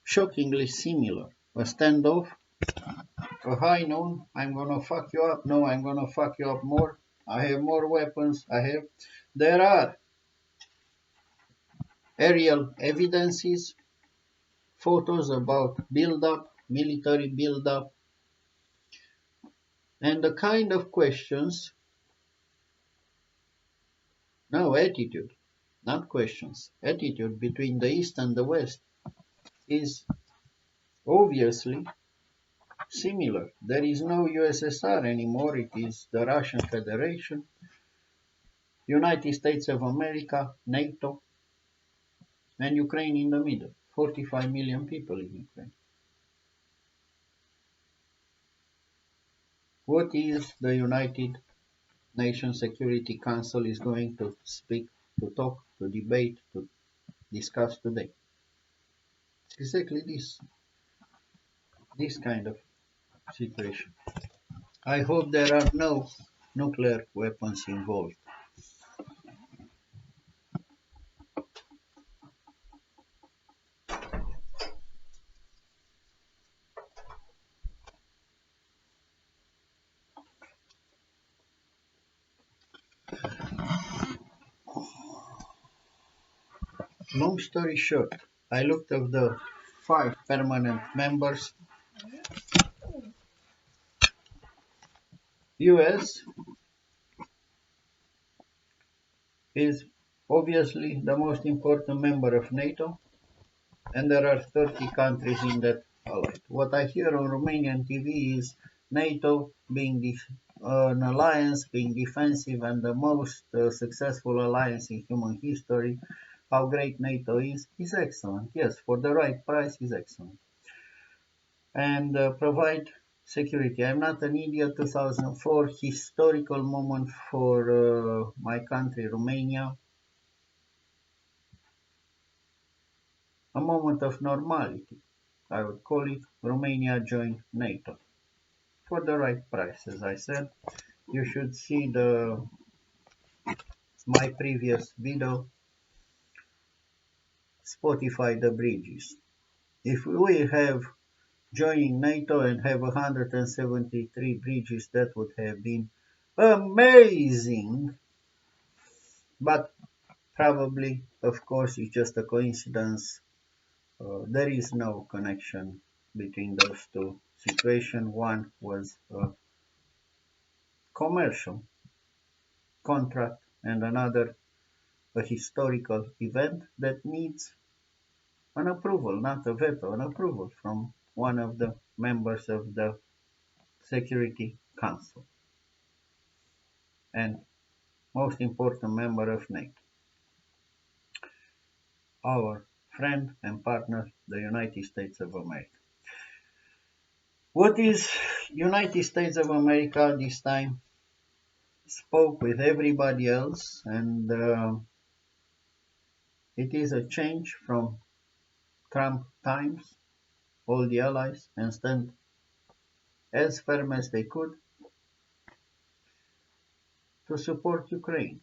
shockingly similar. A standoff, a high noon, I'm gonna fuck you up. No, I'm gonna fuck you up more. I have more weapons. There are aerial evidences, photos about build-up, military build-up, and the kind of questions, no, attitude, not questions, attitude between the East and the West is obviously similar. There is no USSR anymore, it is the Russian Federation, United States of America, NATO, and Ukraine in the middle. 45 million people in Ukraine. What is the United Nations Security Council is going to speak, to talk, to debate, to discuss today? It's exactly this kind of situation. I hope there are no nuclear weapons involved. Long story short, I looked at the 5 permanent members. US is obviously the most important member of NATO, and there are 30 countries in that alliance. What I hear on Romanian TV is NATO being an alliance, being defensive, and the most successful alliance in human history. How great NATO is excellent. Yes, for the right price is excellent. And provide security. I'm not an idiot. 2004 historical moment for my country, Romania. A moment of normality. I would call it. Romania joined NATO for the right price. As I said, you should see my previous video, Spotify the bridges. If we have joining NATO and have 173 bridges, that would have been amazing. But probably, of course, it's just a coincidence. There is no connection between those two situations. One was a commercial contract and another a historical event that needs an approval, not a veto, an approval from one of the members of the Security Council and most important member of NATO, our friend and partner, the United States of America. What is United States of America this time? Spoke with everybody else, and it is a change from Trump times. All the allies and stand as firm as they could to support Ukraine.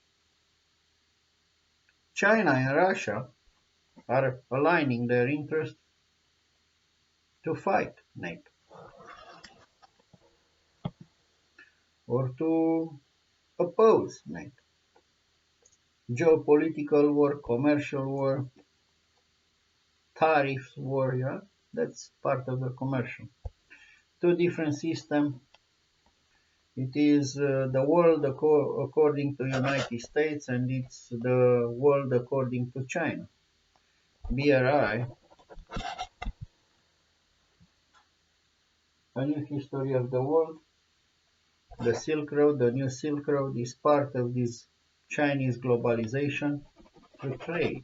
China and Russia are aligning their interests to fight NATO or to oppose NATO. Geopolitical war, commercial war, tariffs war, yeah, that's part of the commercial. two different systems. It is the world according to United States, and it's the world according to China. BRI, a new history of the world. The Silk Road, the new Silk Road, is part of this Chinese globalization to trade.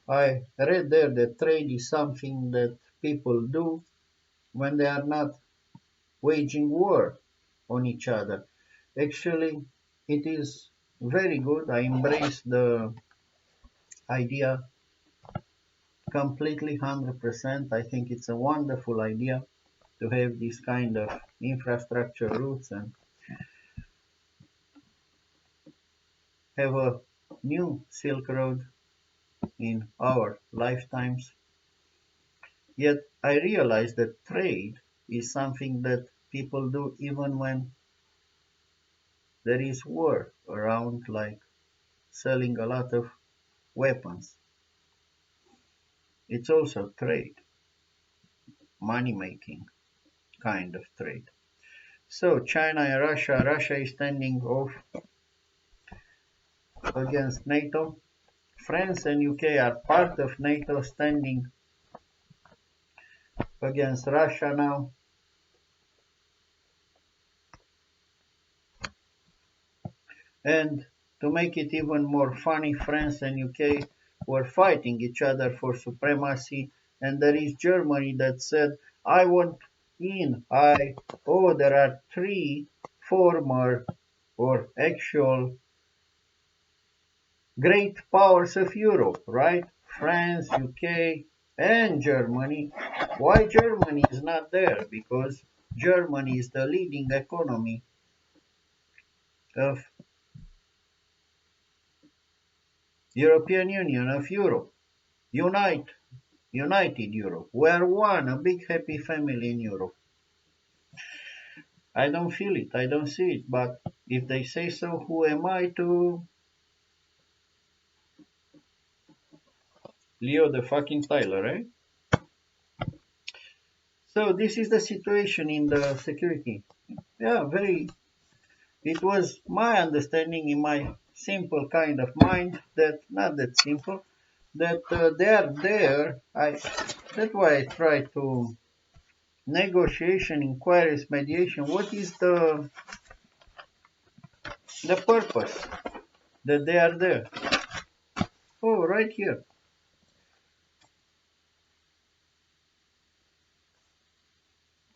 I read there that trade is something that people do when they are not waging war on each other. Actually, it is very good. I embrace the idea completely 100%. I think it's a wonderful idea to have this kind of infrastructure routes and have a new Silk Road in our lifetimes. Yet I realize that trade is something that people do even when there is war around, like selling a lot of weapons. It's also trade, money making kind of trade. So China and Russia is standing off against NATO. France and UK are part of NATO, standing against Russia now. And to make it even more funny, France and UK were fighting each other for supremacy, and there is Germany that said, I want in. There are three former or actual great powers of Europe, right? France, UK, and Germany. Why Germany is not there? Because Germany is the leading economy of European Union, of Europe. United Europe. We are one, a big happy family in Europe. I don't feel it, I don't see it, but if they say so, who am I to Leo the fucking Tyler, eh? So this is the situation in the security. Yeah, it was my understanding in my simple kind of mind that, not that simple, that they are there. That's why I try to negotiation, inquiries, mediation. What is the purpose that they are there? Oh, right here.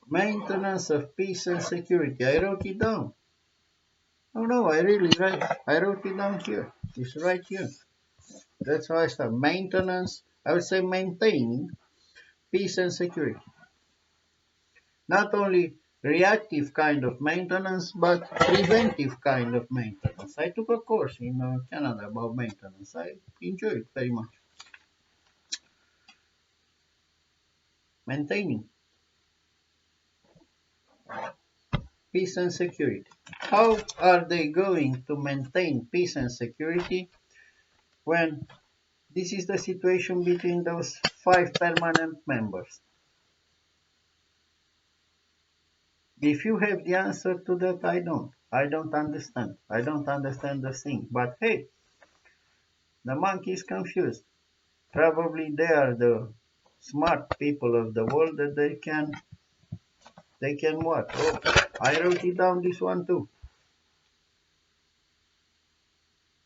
Maintenance of peace and security. I wrote it down. Oh no, I wrote it down here. It's right here. That's how I start. Maintenance, I would say maintaining peace and security. Not only reactive kind of maintenance, but preventive kind of maintenance. I took a course in Canada about maintenance. I enjoy it very much. Maintaining peace and security. How are they going to maintain peace and security when this is the situation between those 5 permanent members? If you have the answer to that, I don't. I don't understand. I don't understand the thing. But hey, the monkey is confused. Probably they are the smart people of the world that they can what? Oh, I wrote it down, this one too.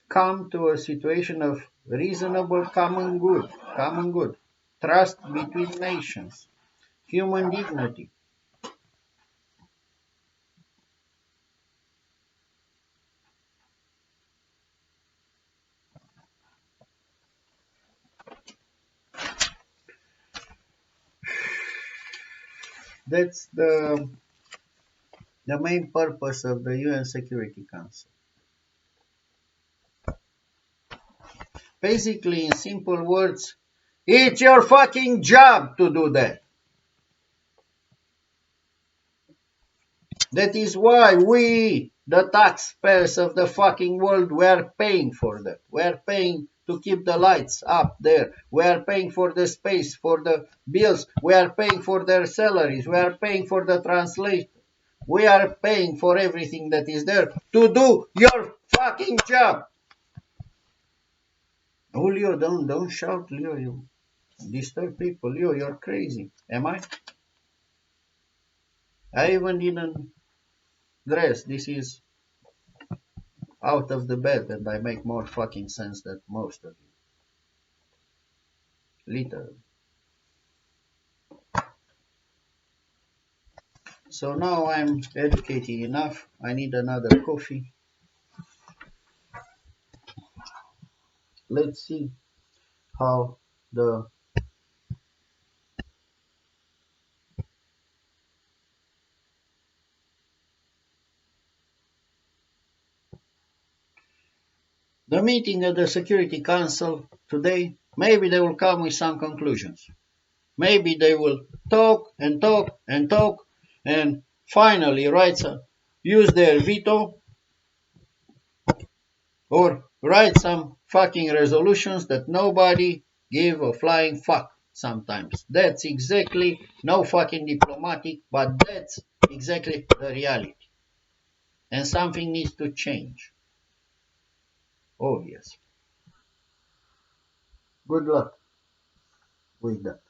Come to a situation of reasonable common good, trust between nations, human dignity. That's the main purpose of the UN Security Council. Basically, in simple words, it's your fucking job to do that. That is why we The taxpayers of the fucking world were paying for that. We're paying to keep the lights up there. We are paying for the space, for the bills. We are paying for their salaries. We are paying for the translation. We are paying for everything that is there to do your fucking job. Oh, Leo, don't shout, Leo. You disturb people. Leo, you're crazy. Am I? I even didn't dress. This is out of the bed and I make more fucking sense than most of you. Literally. So now I'm educated enough. I need another coffee. Let's see how the meeting at the Security Council today, maybe they will come with some conclusions. Maybe they will talk and talk and talk and finally use their veto or write some fucking resolutions that nobody give a flying fuck sometimes. That's exactly no fucking diplomatic, but that's exactly the reality. And something needs to change. Obvious. Good luck with that.